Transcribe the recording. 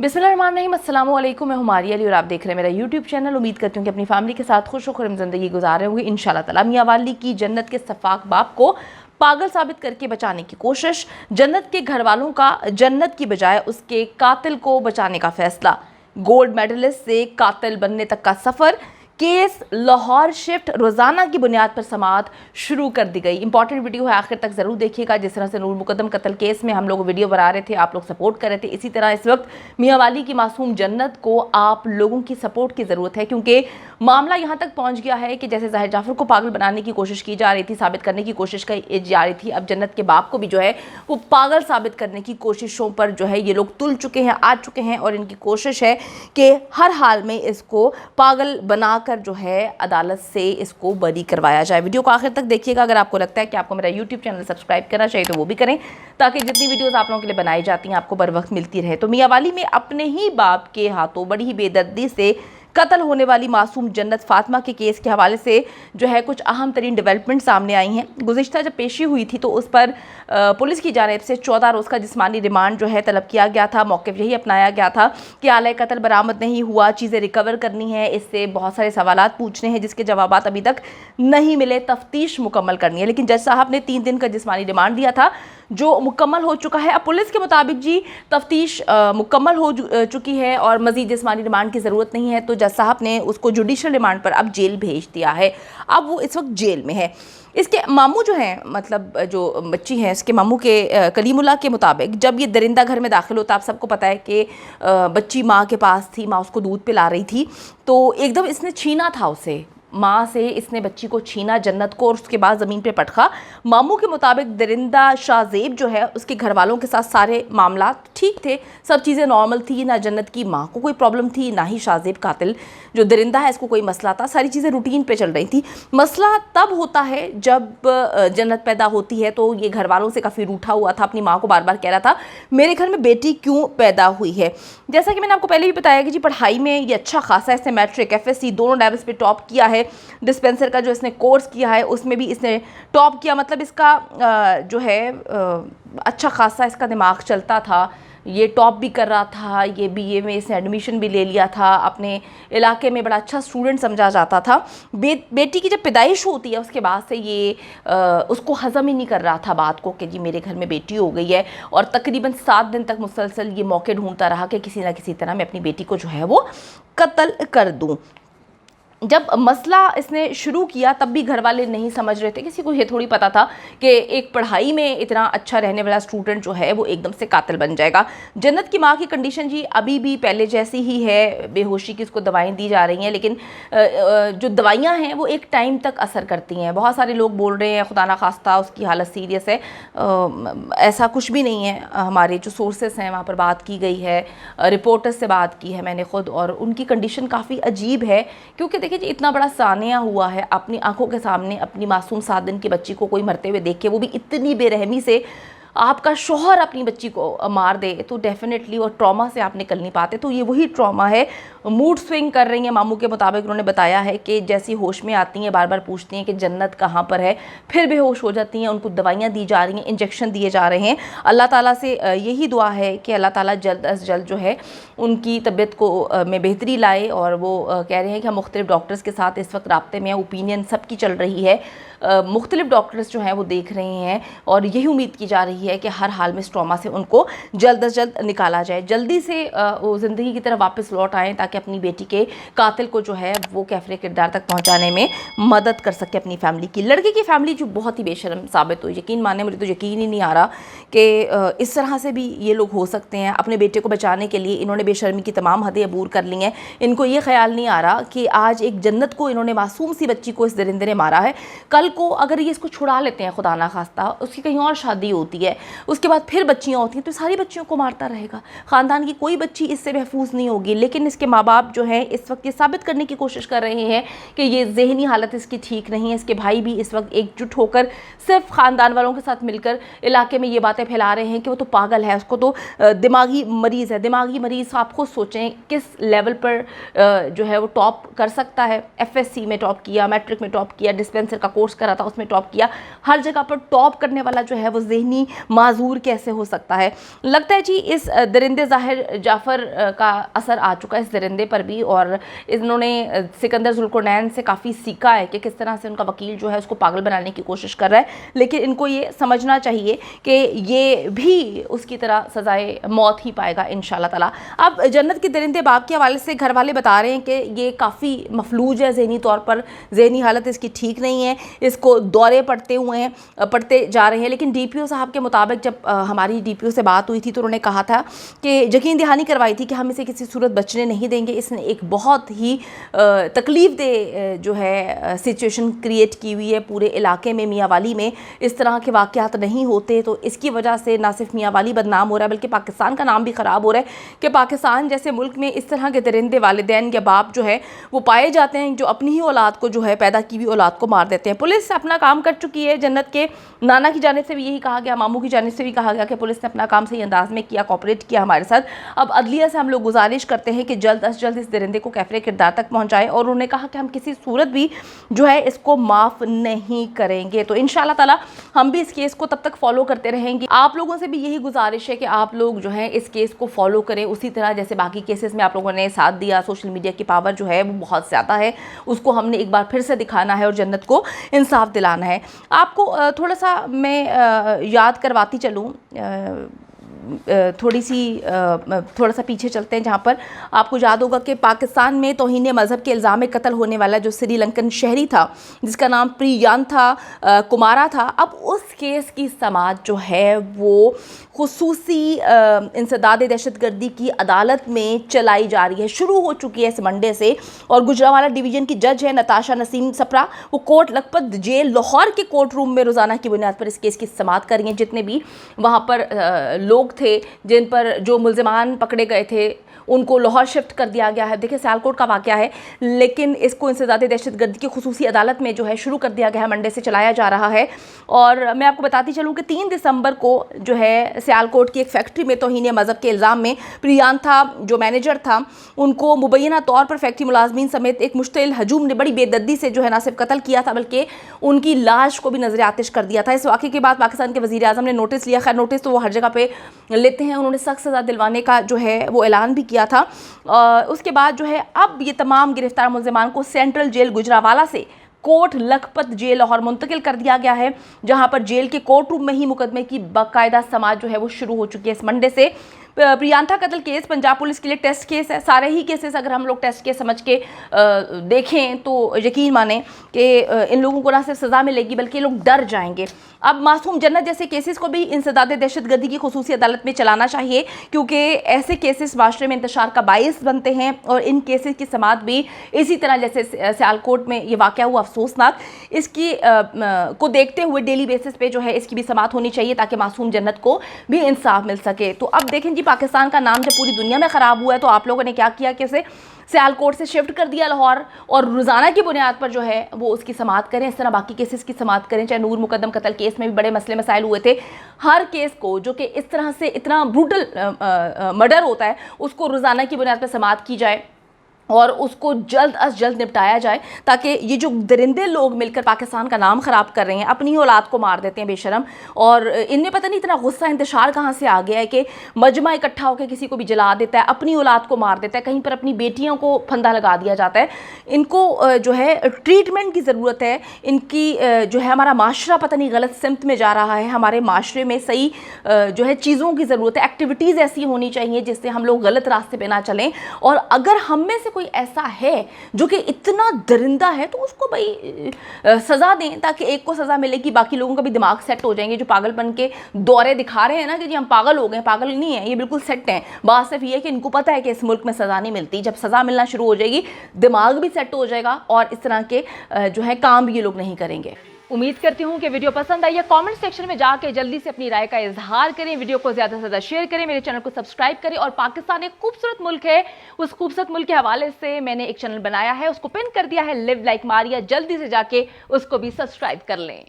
बिस्मिल्लाहिर्रहमानिर्रहीम, अस्सलामु अलैकुम। मैं हुमारी अली और आप देख रहे हैं मेरा यूट्यूब चैनल। उम्मीद करती हूँ कि अपनी फैमिली के साथ खुश खुरम ज़िंदगी गुजार रहे होंगे इंशाल्लाह ताला। मियां वाली की जन्नत के सफाक बाप को पागल साबित करके बचाने की कोशिश, जन्नत के घर वालों का जन्नत की बजाय उसके कातिल को बचाने का फैसला, गोल्ड मेडलिस्ट से कातिल बनने तक का सफ़र, केस लाहौर शिफ्ट, रोज़ाना की बुनियाद पर समाअत शुरू कर दी गई। इंपॉर्टेंट वीडियो है, आखिर तक ज़रूर देखिएगा। जिस तरह से नूर मुकद्दम कत्ल केस में हम लोग वीडियो बना रहे थे, आप लोग सपोर्ट कर रहे थे, इसी तरह इस वक्त मियां वाली की मासूम जन्नत को आप लोगों की सपोर्ट की ज़रूरत है, क्योंकि मामला यहाँ तक पहुँच गया है कि जैसे ज़ाहिर जाफ़र को पागल बनाने की कोशिश की जा रही थी, साबित करने की कोशिश की जा रही थी, अब जन्नत के बाप को भी जो है वो पागल साबित करने की कोशिशों पर जो है ये लोग तुल चुके हैं, आ चुके हैं, और इनकी कोशिश है कि हर हाल में इसको पागल बनाकर जो है अदालत से इसको बरी करवाया जाए। वीडियो को आखिर तक देखिएगा। अगर आपको लगता है कि आपको मेरा यूट्यूब चैनल सब्सक्राइब करना चाहिए तो वो भी करें, ताकि जितनी वीडियोस आप लोगों के लिए बनाई जाती हैं आपको बर वक्त मिलती रहे। तो मियां वाली में अपने ही बाप के हाथों बड़ी ही बेदर्दी से कत्ल होने वाली मासूम जन्नत फातिमा के केस के हवाले से जो है कुछ अहम तरीन डेवलपमेंट सामने आई हैं। गुज़िश्ता जब पेशी हुई थी तो उस पर पुलिस की जानिब से 14 रोज़ का जिस्मानी रिमांड जो है तलब किया गया था। मौक़िफ़ यही अपनाया गया था कि आले कत्ल बरामद नहीं हुआ, चीज़ें रिकवर करनी है, इससे बहुत सारे सवालात पूछने हैं जिसके जवाबात अभी तक नहीं मिले, तफ्तीश मुकम्मल करनी है। लेकिन जज साहब ने 3 दिन का जिस्मानी रिमांड दिया था जो मुकम्मल हो चुका है। अब पुलिस के मुताबिक जी तफ्तीश मुकम्मल हो चुकी है और मज़ीद जिस्मानी रिमांड की ज़रूरत नहीं है, तो जज साहब ने उसको जुडिशल रिमांड पर अब जेल भेज दिया है। अब वो इस वक्त जेल में है। इसके मामू जो हैं, मतलब जो बच्ची हैं, इसके मामू के कलीमुल्लाह के मुताबिक जब ये दरिंदा घर में दाखिल होता, आप सबको पता है कि बच्ची माँ के पास थी, माँ उसको दूध पिला रही थी, तो एकदम इसने छीना था उसे, माँ से इसने बच्ची को छीना, जन्नत को, और उसके बाद ज़मीन पे पटखा। मामू के मुताबिक दरिंदा शाहजेब जो है उसके घर वालों के साथ सारे मामला ठीक थे, सब चीज़ें नॉर्मल थी, ना जन्नत की माँ को कोई प्रॉब्लम थी, ना ही शाहजेब कातिल जो दरिंदा है इसको कोई मसला था, सारी चीज़ें रूटीन पे चल रही थी। मसला तब होता है जब जन्नत पैदा होती है, तो ये घर वालों से काफ़ी रूठा हुआ था, अपनी माँ को बार बार कह रहा था मेरे घर में बेटी क्यों पैदा हुई है। जैसा कि मैंने आपको पहले भी बताया कि जी पढ़ाई में ये अच्छा खासा, इसने मैट्रिक FSC दोनों लेवल्स पे टॉप किया है। डिस्पेंसर का जो इसने कोर्स किया है उसमें भी इसने टॉप किया, मतलब इसका जो है अच्छा खासा इसका दिमाग चलता था, ये टॉप भी कर रहा था, ये BA में इसने एडमिशन भी ले लिया था, अपने इलाके में बड़ा अच्छा स्टूडेंट समझा जाता था। बेटी की जब पैदाइश होती है उसके बाद से ये उसको हज़म ही नहीं कर रहा था बात को कि जी मेरे घर में बेटी हो गई है, और तकरीबन 7 दिन तक मुसलसल ये मौके ढूंढता रहा कि किसी ना किसी तरह मैं अपनी बेटी को जो है वो कत्ल कर दूँ। जब मसला इसने शुरू किया तब भी घर वाले नहीं समझ रहे थे, किसी को ये थोड़ी पता था कि एक पढ़ाई में इतना अच्छा रहने वाला स्टूडेंट जो है वो एकदम से कातिल बन जाएगा। जन्नत की माँ की कंडीशन जी अभी भी पहले जैसी ही है, बेहोशी की उसको दवाएं दी जा रही हैं, लेकिन जो दवाइयाँ हैं वो एक टाइम तक असर करती हैं। बहुत सारे लोग बोल रहे हैं खुदा ना खास्ता उसकी हालत सीरियस है, ऐसा कुछ भी नहीं है। हमारे जो सोर्सेस हैं वहाँ पर बात की गई है, रिपोर्टर्स से बात की है मैंने खुद, और उनकी कंडीशन काफ़ी अजीब है, क्योंकि देखिए जी इतना बड़ा सानिया हुआ है, अपनी आंखों के सामने अपनी मासूम 7 दिन की बच्ची को कोई मरते हुए देख के, वो भी इतनी बेरहमी से। आपका शौहर अपनी बच्ची को मार दे तो डेफिनेटली वो ट्रॉमा से आप निकल नहीं पाते, तो ये वही ट्रॉमा है। मूड स्विंग कर रही हैं मामू के मुताबिक, उन्होंने बताया है कि जैसी होश में आती हैं बार बार पूछती हैं कि जन्नत कहाँ पर है, फिर बेहोश हो जाती हैं, उनको दवाइयाँ दी जा रही हैं, इंजेक्शन दिए जा रहे हैं। अल्लाह ताला से यही दुआ है कि अल्लाह ताला जल्द अज जल्द जो है उनकी तबीयत को में बेहतरी लाए, और वो कह रहे हैं कि हम मुख्तलिफ डॉक्टर्स के साथ इस वक्त राब्ते में, ओपिनियन सबकी चल रही है, मुख्तलिफ डॉक्टर्स जो हैं वो देख रहे हैं, और यही उम्मीद की जा रही है कि हर हाल में इस ट्रॉमा से उनको जल्द अज जल्द निकाला जाए, जल्दी से वो ज़िंदगी की तरफ वापस लौट आएँ, ताकि अपनी बेटी के कातिल को जो है वो कैफरे किरदार तक पहुंचाने में मदद कर सके अपनी फैमिली की। लड़के की फैमिली जो बहुत ही बेशर्म साबित हुई, यकीन माने मुझे तो यकीन ही नहीं आ रहा कि इस तरह से भी ये लोग हो सकते हैं। अपने बेटे को बचाने के लिए इन्होंने बेशर्मी की तमाम हदें अबूर कर ली हैं। इनको ये ख्याल नहीं आ रहा कि आज एक जन्नत को, इन्होंने मासूम सी बच्ची को इस दरिंदे ने मारा है, कल को अगर ये इसको छुड़ा लेते हैं खुदा ना खास्ता, उसकी कहीं और शादी होती है, उसके बाद फिर बच्चियाँ होती हैं, तो सारी बच्चियों को मारता रहेगा, ख़ानदान की कोई बच्ची इससे महफूज नहीं होगी। लेकिन इसके माँ बाप जो हैं इस वक्त ये साबित करने की कोशिश कर रहे हैं कि ये ज़हनी हालत इसकी ठीक नहीं है। इसके भाई भी इस वक्त एकजुट होकर सिर्फ ख़ानदान वालों के साथ मिलकर इलाके में ये बातें फैला रहे हैं कि वो तो पागल है, उसको तो दिमागी मरीज़ है। दिमागी मरीज़ आप खुद सोचें किस लेवल पर जो है वो टॉप कर सकता है। FSC में टॉप किया, मैट्रिक में टॉप किया, डिस्पेंसर का कोर्स करा था उसमें टॉप किया, हर जगह पर टॉप करने वाला जो है वो ज़हनी معذور کیسے ہو سکتا ہے. لگتا ہے جی اس درندے ظاہر جعفر کا اثر آ چکا ہے اس درندے پر بھی, اور انہوں نے سکندر ذوالقرنین سے کافی سیکھا ہے کہ کس طرح سے ان کا وکیل جو ہے اس کو پاگل بنانے کی کوشش کر رہا ہے. لیکن ان کو یہ سمجھنا چاہیے کہ یہ بھی اس کی طرح سزائے موت ہی پائے گا انشاءاللہ تعالی. اب جنت کے درندے باپ کے حوالے سے گھر والے بتا رہے ہیں کہ یہ کافی مفلوج ہے ذہنی طور پر, ذہنی حالت اس کی ٹھیک نہیں ہے, اس کو دورے پڑتے جا رہے ہیں. لیکن ڈی پی او صاحب کے مطابق جب ہماری ڈی پی او سے بات ہوئی تھی تو انہوں نے کہا تھا کہ یقین دہانی کروائی تھی کہ ہم اسے کسی صورت بچنے نہیں دیں گے. اس نے ایک بہت ہی تکلیف دہ جو ہے سچویشن کریٹ کی ہوئی ہے پورے علاقے میں. میاں والی میں اس طرح کے واقعات نہیں ہوتے, تو اس کی وجہ سے نہ صرف میاں والی بدنام ہو رہا ہے بلکہ پاکستان کا نام بھی خراب ہو رہا ہے کہ پاکستان جیسے ملک میں اس طرح کے درندے والدین یا باپ جو ہے وہ پائے جاتے ہیں جو اپنی ہی اولاد کو جو ہے پیدا کی ہوئی اولاد کو مار دیتے ہیں. پولیس اپنا کام کر چکی ہے. جنت کے نانا کی جانب سے بھی یہی کہا گیا, ماموں کی جانب سے بھی کہا گیا کہ پولیس نے اپنا کام صحیح انداز میں کیا, کوآپریٹ کیا ہمارے ساتھ. اب عدلیہ سے ہم لوگ گزارش کرتے ہیں کہ جلد از جلد اس درندے کو کیفر کردار تک پہنچائے, اور انہوں نے کہا کہ ہم کسی صورت بھی جو ہے اس کو معاف نہیں کریں گے. تو انشاءاللہ تعالی ہم بھی اس کیس کو تب تک فالو کرتے رہیں گے. آپ لوگوں سے بھی یہی گزارش ہے کہ آپ لوگ جو ہے اس کیس کو فالو کریں اسی طرح جیسے باقی کیسز میں آپ لوگوں نے ساتھ دیا. سوشل میڈیا کی پاور جو ہے وہ بہت زیادہ ہے, اس کو ہم نے ایک بار پھر سے دکھانا ہے اور جنت کو انصاف دلانا ہے. آپ کو تھوڑا سا میں یاد کرواتی چلوں, تھوڑا سا پیچھے چلتے ہیں, جہاں پر آپ کو یاد ہوگا کہ پاکستان میں توہین مذہب کے الزام میں قتل ہونے والا جو سری لنکن شہری تھا جس کا نام پریانتھا کمارا تھا, اب اس کیس کی سماعت جو ہے وہ خصوصی انسداد دہشت گردی کی عدالت میں چلائی جا رہی ہے. شروع ہو چکی ہے اس منڈے سے, اور گجرانوالہ ڈویژن کی جج ہے نتاشا نسیم سپرا, وہ کوٹ لکھپت جیل لاہور کے کورٹ روم میں روزانہ کی بنیاد پر اس کیس کی سماعت کر رہی ہیں. جتنے بھی وہاں پر لوگ تھے جن پر جو ملزمان پکڑے گئے تھے ان کو لاہور شفٹ کر دیا گیا ہے. دیکھیں سیالکوٹ کا واقعہ ہے لیکن اس کو انسداد دہشت گردی کی خصوصی عدالت میں جو ہے شروع کر دیا گیا ہے, منڈے سے چلایا جا رہا ہے. اور میں آپ کو بتاتی چلوں کہ 3 دسمبر کو جو ہے سیالکوٹ کی ایک فیکٹری میں توہین مذہب کے الزام میں پریانتھا جو مینیجر تھا ان کو مبینہ طور پر فیکٹری ملازمین سمیت ایک مشتعل ہجوم نے بڑی بے دردی سے جو ہے نہ صرف قتل کیا تھا بلکہ ان کی لاش کو بھی نظر آتش کر دیا تھا. اس واقعے کے بعد پاکستان کے وزیر اعظم نے نوٹس لیا. خیر نوٹس تو وہ ہر جگہ پہ لیتے ہیں, انہوں نے سخت سزا دلوانے کا جو ہے وہ اعلان بھی کیا تھا. اس کے بعد جو ہے اب یہ تمام گرفتار ملزمان کو سینٹرل جیل گجرانوالہ سے کوٹ لکھپت جیل لاہور منتقل کر دیا گیا ہے, جہاں پر جیل کے کورٹ روم میں ہی مقدمے کی باقاعدہ سماعت جو ہے وہ شروع ہو چکی ہے اس منڈے سے. پریانتھا قتل کیس پنجاب پولیس کے لیے ٹیسٹ کیس ہے. سارے ہی کیسز اگر ہم لوگ ٹیسٹ کیس سمجھ کے دیکھیں تو یقین مانیں کہ ان لوگوں کو نہ صرف سزا ملے گی بلکہ یہ لوگ ڈر جائیں گے. اب معصوم جنت جیسے کیسز کو بھی انسداد دہشت گردی کی خصوصی عدالت میں چلانا چاہیے کیونکہ ایسے کیسز معاشرے میں انتشار کا باعث بنتے ہیں, اور ان کیسز کی سماعت بھی اسی طرح جیسے سیالکوٹ میں یہ واقعہ ہوا افسوسناک, اس کی کو دیکھتے ہوئے ڈیلی بیسس پہ جو ہے اس کی بھی سماعت ہونی چاہیے تاکہ معصوم جنت کو بھی انصاف مل سکے. تو اب دیکھیں جی پاکستان کا نام جب پوری دنیا میں خراب ہوا ہے تو آپ لوگوں نے کیا کیا کہ اسے سیالکوٹ سے شفٹ کر دیا لاہور, اور روزانہ کی بنیاد پر جو ہے وہ اس کی سماعت کریں. اس طرح باقی کیسز کی سماعت کریں, چاہے نور مقدم قتل کیس میں بھی بڑے مسئلے مسائل ہوئے تھے. ہر کیس کو جو کہ اس طرح سے اتنا بروٹل مرڈر ہوتا ہے اس کو روزانہ کی بنیاد پر سماعت کی جائے اور اس کو جلد از جلد نپٹایا جائے تاکہ یہ جو درندے لوگ مل کر پاکستان کا نام خراب کر رہے ہیں, اپنی اولاد کو مار دیتے ہیں بے شرم, اور ان میں پتہ نہیں اتنا غصہ انتشار کہاں سے آ گیا ہے کہ مجمع اکٹھا ہو کے کسی کو بھی جلا دیتا ہے, اپنی اولاد کو مار دیتا ہے, کہیں پر اپنی بیٹیوں کو پھندا لگا دیا جاتا ہے. ان کو جو ہے ٹریٹمنٹ کی ضرورت ہے. ان کی جو ہے ہمارا معاشرہ پتہ نہیں غلط سمت میں جا رہا ہے. ہمارے معاشرے میں صحیح جو ہے چیزوں کی ضرورت ہے, ایکٹیویٹیز ایسی ہونی چاہیے جس سے ہم لوگ غلط راستے پہ نہ چلیں. اور اگر ہم میں سے کوئی ایسا ہے جو کہ اتنا درندہ ہے تو اس کو بھائی سزا دیں تاکہ ایک کو سزا ملے گی, باقی لوگوں کا بھی دماغ سیٹ ہو جائیں گے. جو پاگل پن کے دورے دکھا رہے ہیں نا کہ جی ہم پاگل ہو گئے, پاگل نہیں ہیں, یہ بالکل سیٹ ہیں. بات صرف یہ ہے کہ ان کو پتہ ہے کہ اس ملک میں سزا نہیں ملتی. جب سزا ملنا شروع ہو جائے گی دماغ بھی سیٹ ہو جائے گا اور اس طرح کے جو ہے کام بھی یہ لوگ نہیں کریں گے. امید کرتی ہوں کہ ویڈیو پسند آئی ہے. کامنٹ سیکشن میں جا کے جلدی سے اپنی رائے کا اظہار کریں, ویڈیو کو زیادہ سے زیادہ شیئر کریں, میرے چینل کو سبسکرائب کریں. اور پاکستان ایک خوبصورت ملک ہے, اس خوبصورت ملک کے حوالے سے میں نے ایک چینل بنایا ہے, اس کو پن کر دیا ہے لیو لائک ماریا, جلدی سے جا کے اس کو بھی سبسکرائب کر لیں.